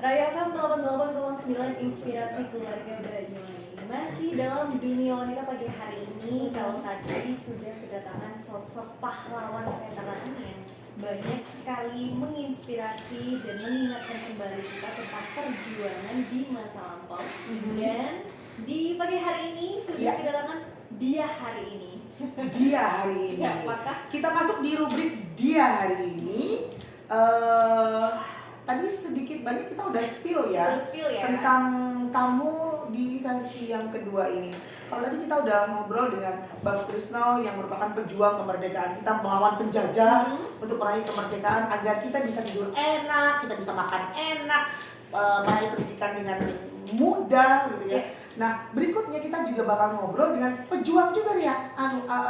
Raya FM 88,9 Inspirasi Keluarga Banyuwangi. Masih dalam dunia wanita pagi hari ini. Kalau tadi sudah kedatangan sosok pahlawan veteran yang banyak sekali menginspirasi dan mengingatkan kembali kita tentang perjuangan di masa lampau. Dan di pagi hari ini sudah kedatangan dia hari ini. Dia hari ini. Siapakah? Kita masuk di rubrik dia hari ini. Tadi sedikit banyak kita udah spill ya, tentang tamu di sesi yang kedua ini. Kalau tadi kita udah ngobrol dengan Bas Krisno yang merupakan pejuang kemerdekaan kita melawan penjajah untuk meraih kemerdekaan agar kita bisa tidur enak, kita bisa makan enak, meraih pendidikan dengan mudah gitu ya. Nah, berikutnya kita juga bakal ngobrol dengan pejuang juga ya,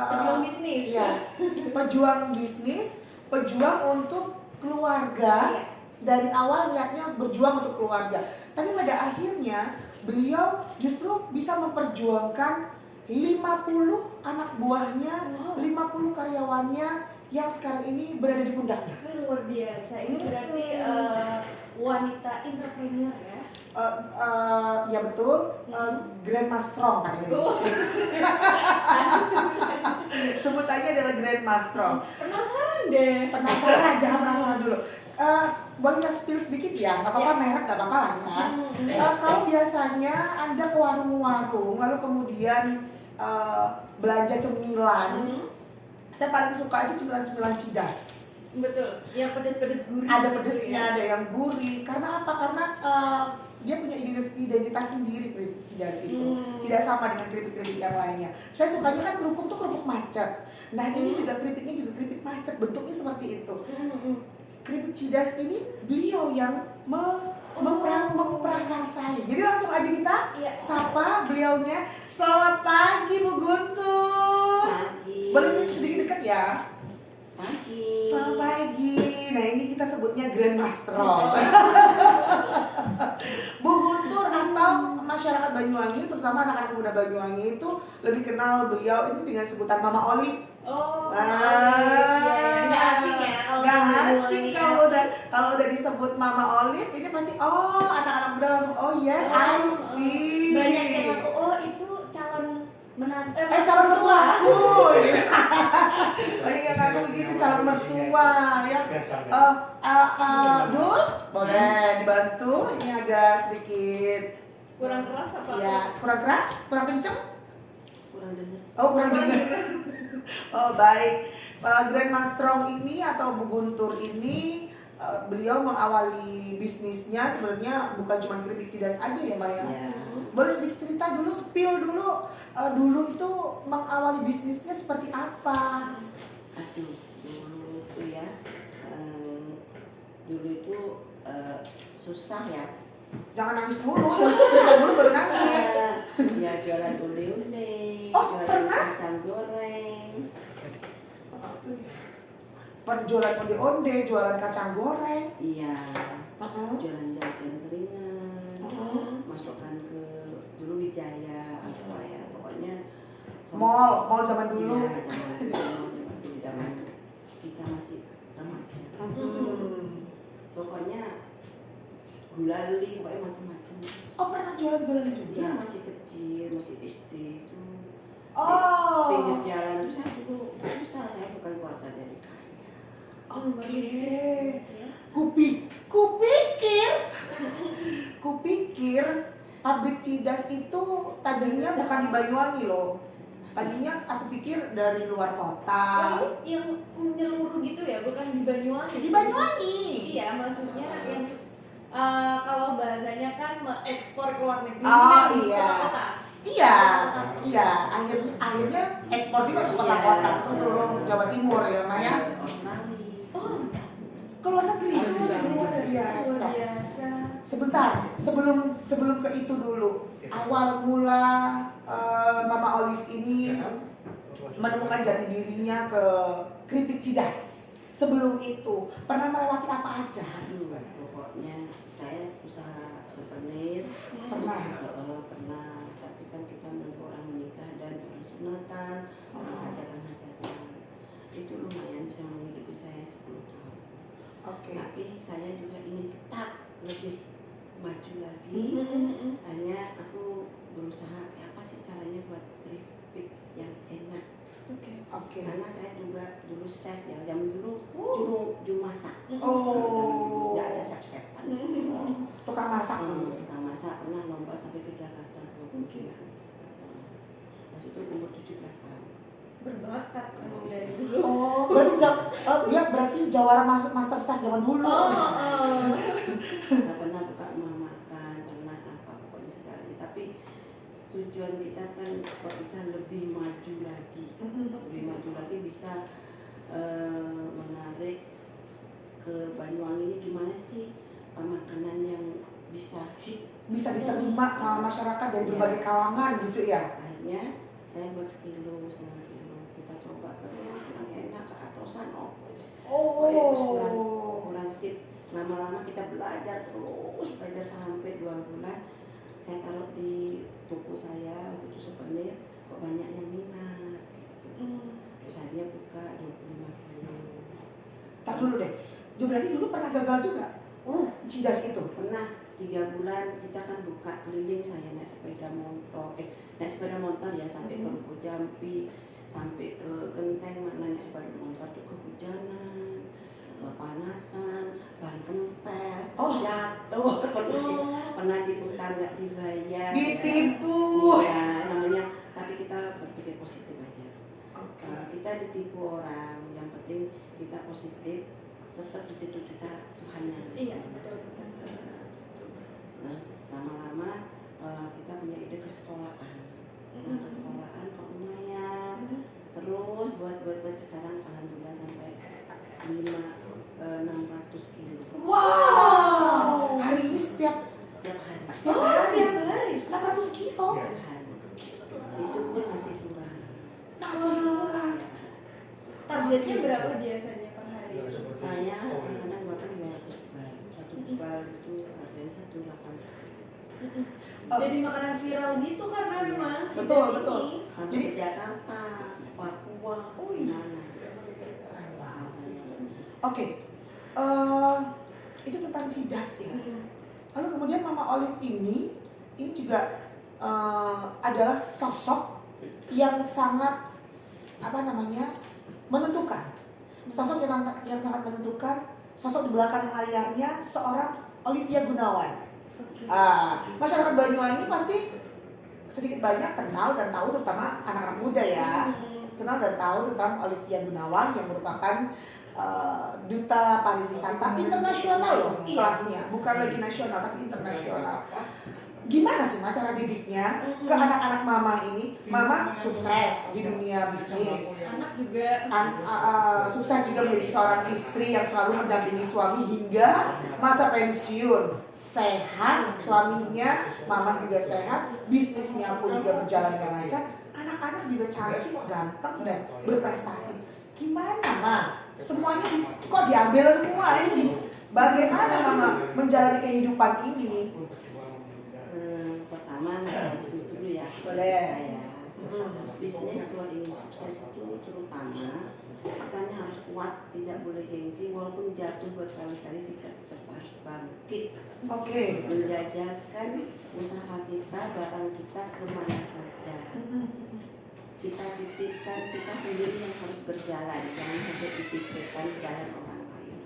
pejuang bisnis. Ya, pejuang bisnis, pejuang untuk keluarga. Dari awal niatnya berjuang untuk keluarga, tapi pada akhirnya beliau justru bisa memperjuangkan 50 anak buahnya, 50 karyawannya yang sekarang ini berada di pundaknya. Luar biasa, ini berarti wanita entrepreneur ya? Ya betul, Grandma Strong kan ini. Sebutannya adalah Grandma Strong. Penasaran deh. Penasaran, jangan penasaran dulu. Boleh kita spill sedikit ya, nggak apa-apa merek, nggak apa-apa lah ya. Kalau biasanya Anda ke warung-warung, lalu kemudian belanja cemilan, saya paling suka itu cemilan-cemilan Cidas. Betul, yang pedas-pedas gurih. Ada gitu pedesnya, ya? ada yang gurih. Karena apa? Karena dia punya identitas sendiri keripik Cidas itu. Tidak sama dengan keripik-keripik yang lainnya. Saya sukanya kan kerupuk tuh kerupuk macet. Nah ini juga keripiknya juga keripik macet, bentuknya seperti itu. Keripik Cidas ini beliau yang memprakarsai. Jadi langsung aja kita sapa beliaunya. Selamat pagi Bu Guntur. Pagi. Boleh sedikit dekat ya? Pagi. Selamat pagi. Nah ini kita sebutnya Grandma Strong. Bu Guntur atau masyarakat Banyuwangi, terutama anak-anak muda Banyuwangi itu lebih kenal beliau itu dengan sebutan Mama Oli. Oh, nggak asing ya kalau nggak di asing Banyuwangi kalau udah disebut Mama Olive ini pasti anak-anak muda langsung yes I see. Banyak yang ngaku itu calon menantu calon mertua aku. Banyak yang ngaku begitu calon mertua ya. Dul boleh dibantu, ini agak sedikit kurang keras apa? ya, kurang keras, kurang kenceng. Kurang dengar. Kurang dengar. Baik. Grandma Strong ini atau Bu Guntur ini beliau mengawali bisnisnya sebenarnya bukan cuma keripik Cidas aja ya Mbak ya. Boleh sedikit cerita dulu, spill dulu. Dulu itu mengawali bisnisnya seperti apa? Aduh, dulu tuh ya, dulu itu susah ya. Jangan nangis dulu, cerita dulu baru nangis. Ya jualan onde-onde, jualan pernah? kacang goreng. Jualan onde-onde, jualan kacang goreng. Iya. Jualan jajan keringan. Masukkan ke dulu Wijaya atau ya pokoknya. Mall zaman dulu. Iya, zaman kita masih remaja. Pokoknya gulali, pokoknya macam-macam. Pernah jualan gulali juga? Iya, masih kecil, masih SD itu. Pinggir jalan itu saya dulu susah, saya bukan keluarga dari kaya. Kupikir pabrik Cidas itu tadinya bukan di Banyuwangi loh. Tadinya aku pikir dari luar kota. Yang menyeluruh gitu ya, bukan di Banyuwangi. Di Banyuwangi. Iya, maksudnya yang kalau bahasanya kan ekspor ke luar negeri. Iya. Iya. Akhirnya ekspor juga ke kota-kota, ke seluruh Jawa Timur ya, Maya. Ke luar negeri. Luar biasa. Sebentar, sebelum ke itu dulu. Awal mula Mama Olive ini menemukan jati dirinya ke keripik Cidas. Sebelum itu pernah melewati apa aja? Aduh, pokoknya saya usaha souvenir. Pernah. Pernah, tapi kan kita menunggu orang menikah dan orang sunatan, orang hajatan-hajatan. Itu lumayan bisa menghidupi saya 10 tahun. Oke. Tapi saya juga ingin tetap lebih ya. Zaman dulu juru masak. Oh. Nggak ada sep-sepan. Tukang masak. Tukang masak pernah lomba sampai ke Jakarta 20 kilo. Pas itu umur 17 tahun. Berbakat emang dari dulu. Oh, berarti dia berarti jawara master chef zaman dulu. Nggak pernah buka rumah makan, pernah apa pokoknya sekarang ini. Tapi tujuan kita kan kalau bisa lebih maju lagi, bisa menarik ke Banyuwangi ini gimana sih makanan yang bisa hit, bisa diterima sama masyarakat dari berbagai kalangan gitu ya. Akhirnya saya buat setengah kilo, kita coba terus yang enak ke atosan kurang sip. Lama-lama kita belajar sampai 2 bulan. Saya taruh di toko saya waktu itu souvenir, kok banyak yang minat gitu. Terus akhirnya buka 25 kilo. Tak dulu deh, berarti dulu pernah gagal juga? Cidas itu? Pernah 3 bulan kita kan buka keliling, saya naik sepeda motor ya sampai ke Ruko Jampi, sampai ke Genteng, mana naik sepeda motor tuh kehujanan, kepanasan, ban kempes, jatuh, pernah diputar nggak dibayar, ditipu. Ya namanya, tapi kita berpikir positif aja. Kita ditipu orang, yang penting kita positif, tetap rezeki kita Tuhan yang Iya, betul. Terus lama-lama kita punya ide ke sekolahan. Nah, ke sekolahan kok lumayan. Terus buat sekarang alhamdulillah sampai 600 kilo. Wow. Hari ini setiap hari. Setiap hari 600 kilo. Setiap hari. Itu pun masih kurang. Targetnya berapa biasanya per hari? Saya kadang bahkan 200 bal. 1 bal itu harganya 180. Jadi makanan viral gitu karena memang Betul. Sampai ke Jakarta, Papua, gimana? Oke. Itu tentang cidas ya. Lalu kemudian Mama Olive ini juga adalah sosok yang sangat menentukan. Sosok yang sangat menentukan. Sosok di belakang layarnya seorang Olivia Gunawan. Masyarakat Banyuwangi pasti sedikit banyak kenal dan tahu, terutama anak-anak muda ya, kenal dan tahu tentang Olivia Gunawan yang merupakan duta pariwisata internasional loh kelasnya, bukan lagi nasional tapi internasional. Gimana sih cara didiknya ke anak-anak Mama ini? Mama sukses di dunia bisnis, anak juga sukses juga menjadi seorang istri yang selalu mendampingi suami hingga masa pensiun. Sehat, suaminya, Mama juga sehat, bisnisnya pun juga berjalan dengan lancar, anak-anak juga cantik, ganteng dan berprestasi. Gimana, Ma? Semuanya kok diambil semua ini? Bagaimana Mama menjalani kehidupan ini? Pertama masalah bisnis dulu ya. Boleh. Bisnis kalau ingin sukses itu terutama kitanya harus kuat, tidak boleh gengsi, walaupun jatuh berkali-kali kita tetap harus bangkit. Oke. Menjajakan usaha kita, barang kita kemana saja. Kita titipkan, kita sendiri yang harus berjalan, jangan sampai dititipkan jalan orang lain.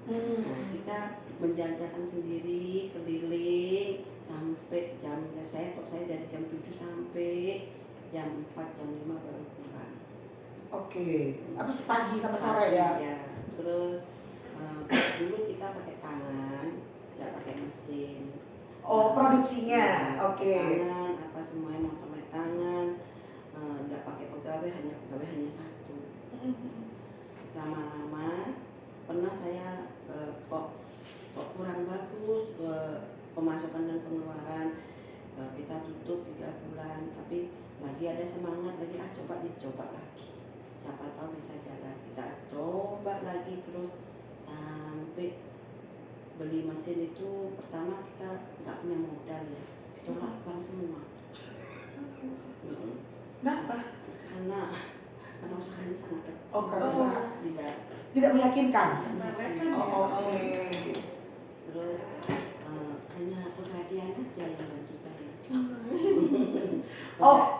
Nah, kita menjajakan sendiri, keliling sampai jamnya saya dari jam 7 sampai jam 4, jam 5 baru pulang. Oke. Habis pagi sama sore ya? Ya. Terus dulu kita pakai tangan, nggak pakai mesin. Produksinya. Oke. Tangan, apa semuanya motor tangan, nggak pakai pegawai hanya 1. Lama-lama pernah saya kok kurang bagus pemasukan dan pengeluaran, kita tutup 3 bulan, tapi lagi ada semangat lagi, dicoba lagi, siapa tahu bisa jalan. Kita coba lagi terus sampai beli mesin itu. Pertama kita nggak punya modal ya, ditolak bank semua. Kenapa? Karena usahanya sangat kecil. Karena usaha tidak meyakinkan. Oke. Terus hanya pegadian aja yang bantu saya.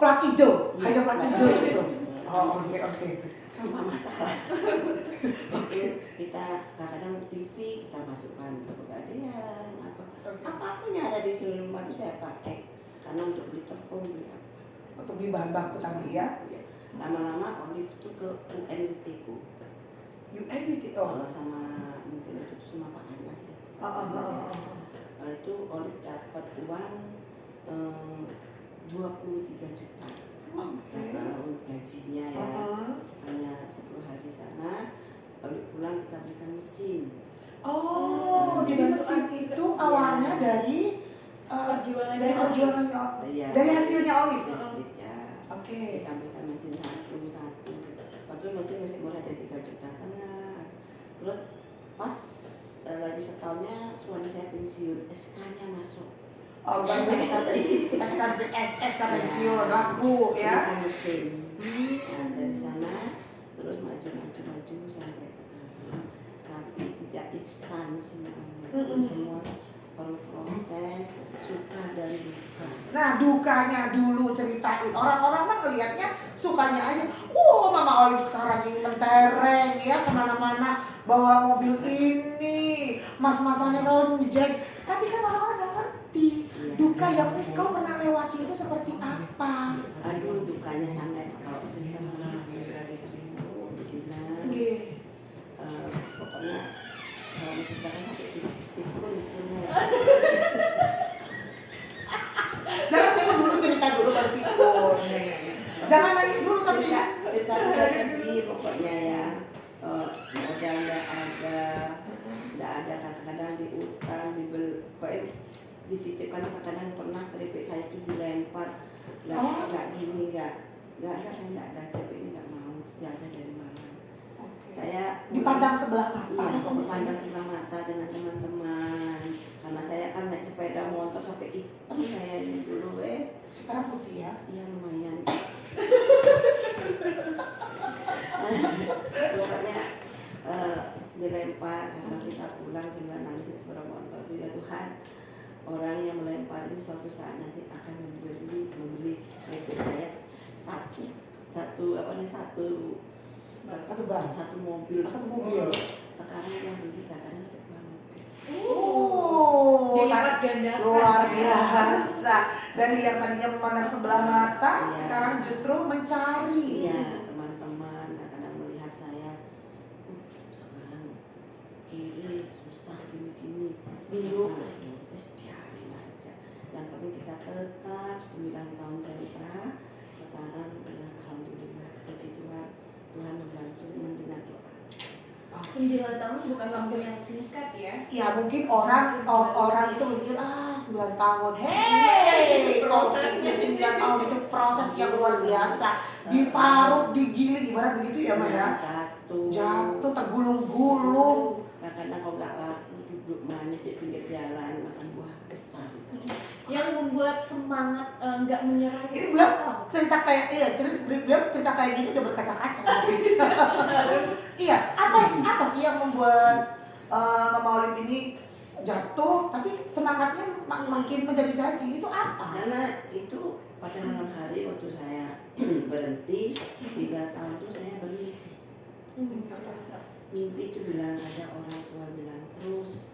Plat hijau, hanya plat hijau gitu. Oke. Tanpa masalah. Kita kadang-kadang TV kita masukkan ke pegadaian apa-apa yang ada di seluruh rumah itu saya pakai karena untuk beli tepung beli apa Untuk beli bahan baku tadi ya. Lama-lama Olive itu ke UNBT ku UNBT sama mungkin itu sama Pak Anas ya. Itu Olive dapat uang 23 juta gajinya ya. Hanya 10 hari sana Olive pulang kita belikan mesin. Jadi mesin itu awalnya dari perjuangannya dari hasilnya Olive. Ya. Oke. Kita belikan mesin satu. Waktu mesin murah dari 3,5 juta. Terus pas lagi setahunnya suami saya pensiun, SK-nya masuk. Baru SK pensiun laku ya. Belikan mesin. Nah, dari sana terus maju sampai sekarang. Tapi tidak instan semuanya. Semua perlu proses, suka dan duka. Nah, dukanya dulu ceritain. Orang-orang mah ngelihatnya sukanya aja. Mama Olive sekarang ini mentereng ya kemana-mana bawa mobil ini, mas-masannya ronjek. Tapi kan orang-orang nggak ngerti duka yang engkau pernah lewati itu seperti apa. Aduh, dukanya sangat kalau cerita begini. Pokoknya kalau menceritakan sampai pikun istilahnya. Jangan pikun dulu, cerita dulu baru pikun. Jangan nangis dulu tapi ya. Cerita udah sedih pokoknya ya. Modal nggak ada kadang-kadang diutang dibeli, dititipkan kadang-kadang pernah keripik saya itu dilempar nggak gini nggak saya nggak ada keripik ini nggak mau jaga dari mana. Saya Dipandang sebelah mata. Iya, dipandang sebelah mata dengan teman-teman. Karena saya kan naik sepeda motor sampai hitam saya ini dulu Sekarang putih ya. Iya lumayan. Pokoknya dilempar karena kita pulang tinggal nangis sepeda motor. Ya Tuhan, orang yang melempar ini suatu saat nanti akan membeli keripik saya satu mobil. Sekarang yang beli kadang-kadang dapat 2 mobil. Dilipat gandakan. Luar biasa. Dari yang tadinya memandang sebelah mata, sekarang justru mencari. Iya, teman-teman kadang-kadang melihat saya, sekarang kiri susah gini-gini. Terus biarin aja. Yang penting kita tetap 9 tahun saya usaha. Sekarang ya alhamdulillah, puji Tuhan, Tuhan membantu mendengar doa. 9 tahun bukan waktu yang singkat ya. Ya mungkin orang itu mikir 9 tahun. Hei, prosesnya 9 tahun itu proses yang luar biasa. Diparut, digiling gimana begitu ya, Mbak ya? Jatuh, tergulung-gulung. Kadang-kadang kalau nggak laku duduk manis di pinggir jalan makan buah besar. Yang membuat semangat nggak menyerah. Ini beliau cerita kayak gini udah berkaca-kaca. Iya, apa sih yang membuat Mama Olive ini jatuh tapi semangatnya makin menjadi-jadi, itu apa? Karena itu pada malam hari waktu saya berhenti 3 tahun itu saya bermimpi. Mimpi itu bilang ada orang tua bilang terus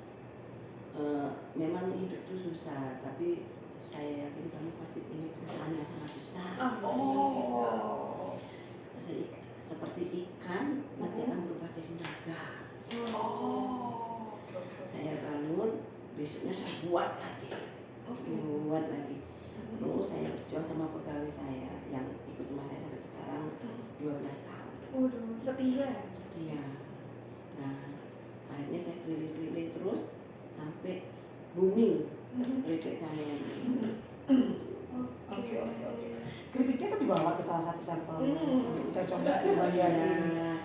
memang hidup itu susah tapi saya yakin kamu pasti punya perusahaan yang sangat besar. Seperti ikan nanti akan berubah jadi naga. Saya bangun besoknya saya buat lagi. Terus saya berjuang sama pegawai saya yang ikut sama saya sampai sekarang 12 tahun. Setia. Nah, akhirnya saya keliling-keliling terus sampai booming keripik saya. Oke. Keripiknya tuh dibawa ke salah satu sampel untuk kita coba di bagian ini.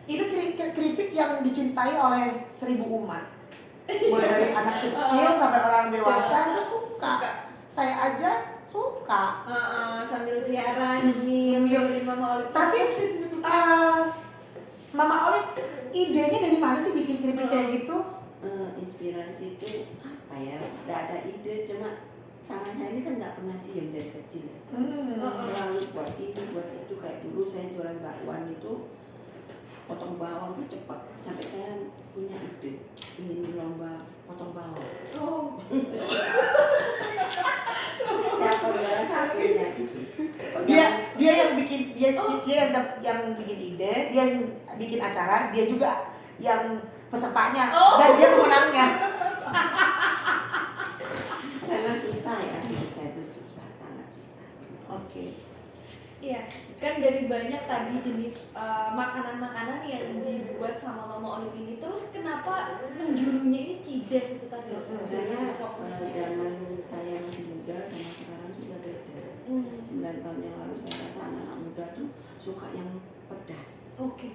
Itu keripik yang dicintai oleh 1000 umat. Mulai dari anak kecil sampai orang dewasa itu suka. Saya aja suka. Sambil siaran nyemil Mama Olive. Tapi Mama Olive idenya dari mana sih bikin keripik kayak gitu? Inspirasi itu apa ya? Tidak ada ide, cuma tangan saya ini kan nggak pernah diem dari kecil. Selalu buat ini, buat itu. Kayak dulu saya jualan bakwan itu potong bawang tuh cepat. Sampai saya punya ide ingin lomba potong bawang. Oh. Siapa juara satunya gitu. Dia yang bikin yang bikin ide, dia yang bikin acara, dia juga yang pesertanya dan dia pemenangnya. Karena susah ya, saya itu susah, sangat susah. Oke. Iya, kan dari banyak tadi jenis makanan-makanan yang dibuat sama Mama Olive ini, terus kenapa penjurunya ini Cidas itu tadi? Karena zaman saya masih muda sama sekarang sudah beda. 9 tahun yang lalu saya rasa anak-anak muda tuh suka yang pedas. Oke.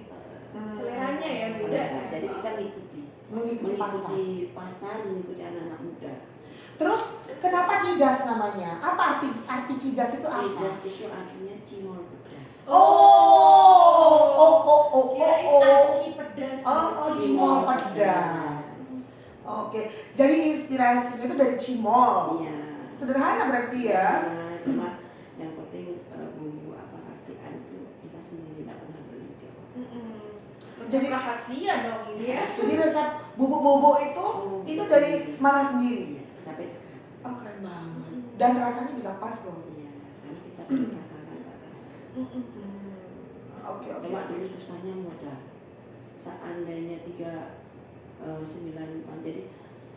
Seleranya ya beda. Selera. Jadi kita Mengikuti pasar, mengikuti anak-anak muda. Terus kenapa Cidas namanya? Apa arti Cidas itu apa? Cidas itu artinya cimol pedas. Aci pedas. Cimol pedas. Oke. Jadi inspirasinya itu dari cimol. Iya. Sederhana berarti ya. Cuma yang penting bumbu apa racikan itu kita sendiri tidak pernah beli di orang. Jadi rahasia dong ini ya. Jadi resep bubuk-bubuk itu dari mama sendiri. Sampai sekarang. Oh, keren banget. Dan rasanya bisa pas loh. Iya, karena kita punya takaran. Oke. Cuma dulu susahnya modal. Seandainya 9 tahun, jadi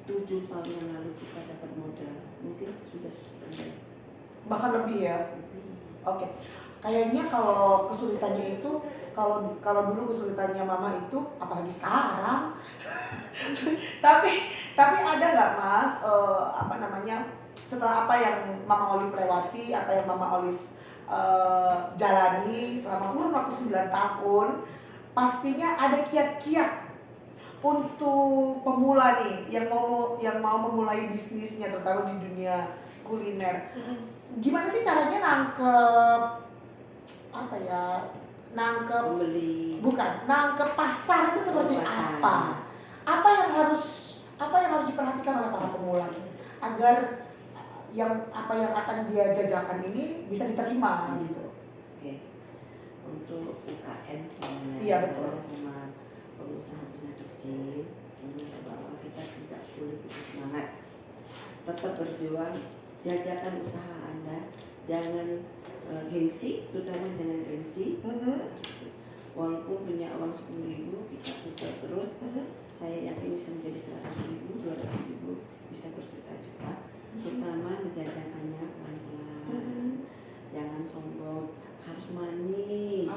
7 tahun yang lalu kita dapat modal, mungkin sudah seperti ini. Bahkan lebih ya. Oke. Kayaknya kalau kesulitannya itu kalau dulu kesulitannya mama itu apalagi sekarang. tapi ada nggak setelah apa yang Mama Olive lewati, apa yang Mama Olive jalani selama kurun waktu 9 tahun, pastinya ada kiat-kiat untuk pemula nih yang mau memulai bisnisnya terutama di dunia kuliner. Gimana sih caranya nangkep pasar itu seperti apa? Apa yang harus diperhatikan oleh para pemula ini agar yang akan dia jajakan ini bisa diterima gitu. Oke. Untuk UKM Iya, betul. sama pengusaha kecil, bahwa kita tidak boleh putus semangat. Tetap berjuang, jajakan usaha Anda, jangan gengsi, terutama jangan gengsi. Walaupun punya uang 10.000, kita putar terus. Saya yakin bisa menjadi 100.000, 200.000, bisa berjuta-juta. Terutama menjajakannya pelan-pelan. Jangan sombong, harus manis.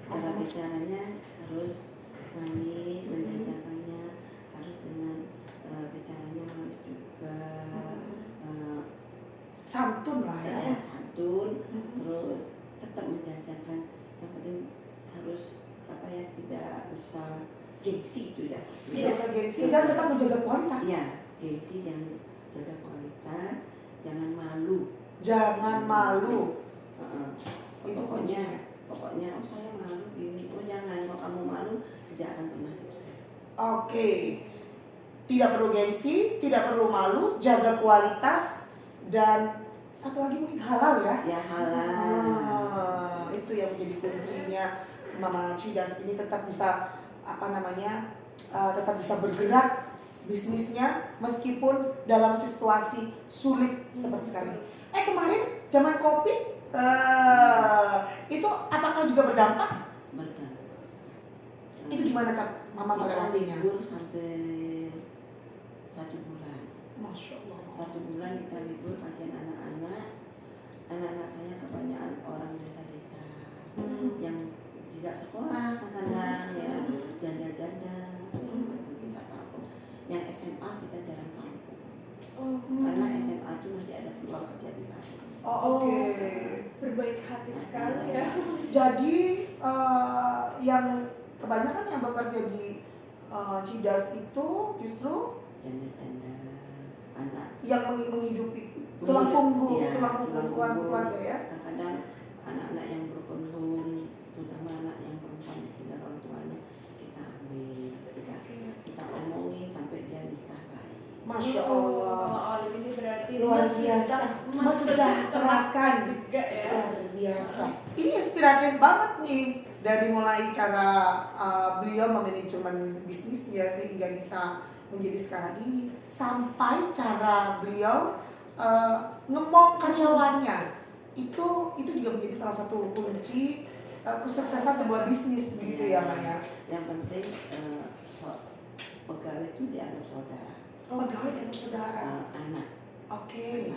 Cara bicaranya harus manis, menjajakannya harus dengan bicaranya manis juga. Santun lah ya. Santun. Terus tetap menjajakan, yang penting harus tidak usah gengsi itu ya. Tidak usah gengsi dan tetap menjaga kualitas. Iya, gengsi jangan jaga kualitas, jangan malu. Itu pokoknya saya malu gini. Jangan, kalau kamu malu tidak akan pernah sukses. Oke. Tidak perlu gengsi, tidak perlu malu, jaga kualitas, dan satu lagi mungkin halal ya. Ya, halal. Itu yang menjadi kuncinya Mama Cidas ini tetap bisa tetap bisa bergerak bisnisnya meskipun dalam situasi sulit seperti sekarang. Kemarin zaman COVID itu apakah juga berdampak? Itu gimana Mama melewatinya? Libur hampir 1 bulan. Masya Allah. 1 bulan kita libur, kasihan anak-anak saya kebanyakan orang desa-desa yang tidak sekolah kadang-kadang ya, janda-janda itu kita tampung. Yang SMA kita jarang tampung karena SMA itu masih ada peluang kerja di lain. Oke. Berbaik hati sekali ya. Jadi yang kebanyakan yang bekerja di Cidas itu justru Janda-janda, anak yang menghidupi tulang punggung keluarga ya. Kadang-kadang anak-anak yang broken home, terutama anak yang perempuan ditinggal orang tuanya, kita ambil, kita omongin sampai dia nikah baik. Masya Allah. Olive ini berarti Luar biasa, mensejahterakan. juga ya. Luar biasa. biasa. Ini inspiratif banget nih, dari mulai cara beliau memanajemen bisnisnya sehingga bisa menjadi sekarang ini, sampai cara beliau ngemong karyawannya. Itu juga menjadi salah satu kunci kesuksesan sebuah bisnis begitu ya Mbak ya. Yang penting pegawai itu dianggap saudara. Pegawai dan saudara. Anak. Oke.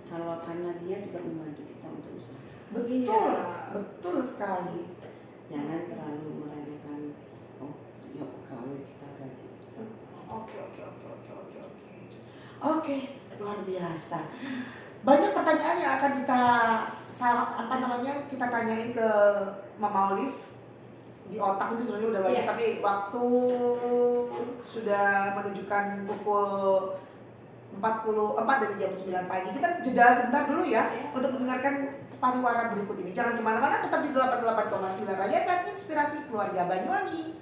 Kalau karena dia juga membantu kita untuk usaha. Betul, betul sekali. Jangan terlalu meremehkan. Oh, ya pegawai kita gaji. Oke, luar biasa. Banyak pertanyaan yang akan kita tanyain ke Mama Olive. Di otak ini sebenarnya udah banyak, tapi waktu sudah menunjukkan pukul 44 dari jam 9 pagi. Kita jeda sebentar dulu ya untuk mendengarkan pariwara berikut ini. Jangan kemana-mana, tetap di 88,9 Raja FM, Inspirasi Keluarga Banyuwangi.